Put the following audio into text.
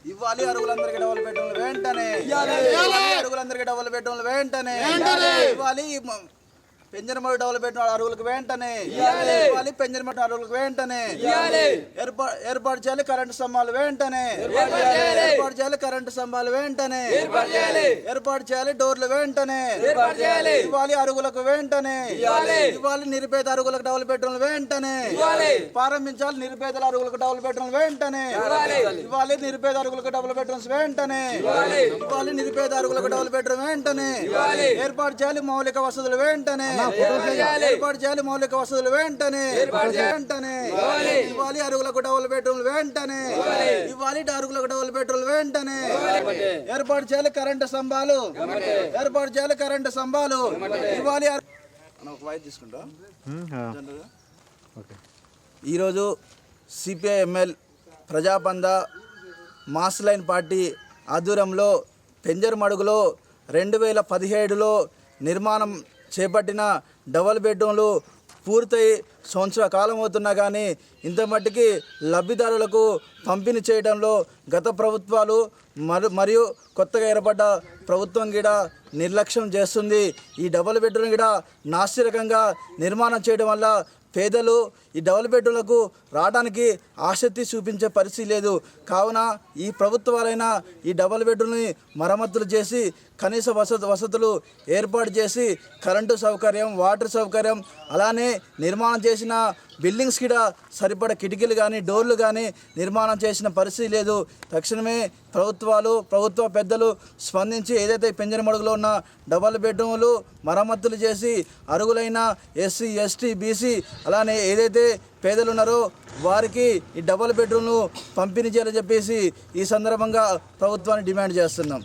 ఇవ్వాలి అరుగులందరికీ డబుల్ బెడ్రూమ్లు వెంటనే, అరుగులందరికీ డబుల్ బెడ్రూమ్లు వెంటనే ఇవ్వాలి. పెంజరమడు డబుల్ బెడ్రూమ్ అరుగులకు వెంటనే ఇవ్వాలి. పెంజరమడు అరుగులకు వెంటనే ఏర్పాటు చేయాలి. కరెంటు స్తంభాలు వెంటనే ఏర్పాటు చేయాలి. కరెంటు స్తంభాలు వెంటనే ఏర్పాటు చేయాలి. డోర్లు వెంటనే ఇవ్వాలి. అరుగులకు వెంటనే ఇవ్వాలి. నిరుపేద అరుగులకు డబుల్ బెడ్రూమ్లు వెంటనే ప్రారంభించాలి. నిరుపేదల అరుగులకు డబుల్ బెడ్రూమ్లు వెంటనే ఇవ్వాలి. నిరుపేద అరుగులకు డబుల్ బెడ్రూమ్స్ వెంటనే ఇవ్వాలి. నిరుపేద అరుగులకు డబుల్ బెడ్రూమ్ వెంటనే ఏర్పాటు చేయాలి. మౌలిక వసతులు వెంటనే ఏర్పాటు చేయాలి. మౌలిక వసతులు వెంటనే వెంటనే ఇవ్వాలి. అరుగులకు డబుల్ బెడ్రూమ్లు వెంటనే ఇవ్వాలి. అరుగులకు డబుల్ బెడ్రూమ్లు వెంటనే ఏర్పాటు చేయాలి. కరెంటు స్తంభాలు ఏర్పాటు చేయాలి. కరెంటు స్తంభాలు ఇవ్వాలి. తీసుకుంటా. ఈరోజు సిపిఐఎంఎల్ ప్రజాపంద మాస్ లైన్ పార్టీ ఆధ్వర్యంలో పెంజరమడుగులో 2017లో నిర్మాణం చేపట్టిన డబుల్ బెడ్రూమ్లు పూర్తయి సంవత్సర కాలం అవుతున్నా కానీ ఇంత మట్టికి లబ్ధిదారులకు పంపిణీ చేయడంలో గత ప్రభుత్వాలు మరియు కొత్తగా ఏర్పడ్డ ప్రభుత్వం కూడా నిర్లక్ష్యం చేస్తుంది. ఈ డబుల్ బెడ్రూమ్ కూడా నాసిరకంగా నిర్మాణం చేయడం వల్ల పేదలు ఈ డబుల్ బెడ్రూమ్లకు రావడానికి ఆసక్తి చూపించే పరిస్థితి లేదు. కావున ఈ ప్రభుత్వాలైనా ఈ డబుల్ బెడ్రూమ్ని మరమ్మతులు చేసి కనీస వసతులు ఏర్పాటు చేసి కరెంటు సౌకర్యం, వాటర్ సౌకర్యం, అలానే నిర్మాణం చేసిన బిల్డింగ్స్ కూడా సరిపడ కిటికీలు కానీ డోర్లు కానీ నిర్మాణం చేసిన పరిస్థితి లేదు. తక్షణమే ప్రభుత్వ పెద్దలు స్పందించి ఏదైతే పెంజరమడుగులో ఉన్న డబుల్ బెడ్రూములు మరమ్మతులు చేసి అరుగులైన ఎస్సీ, ఎస్టీ, బీసీ అలానే ఏదైతే పేదలు ఉన్నారో వారికి ఈ డబుల్ బెడ్రూమ్ను పంపిణీ చేయాలని చెప్పేసి ఈ సందర్భంగా ప్రభుత్వాన్ని డిమాండ్ చేస్తున్నాం.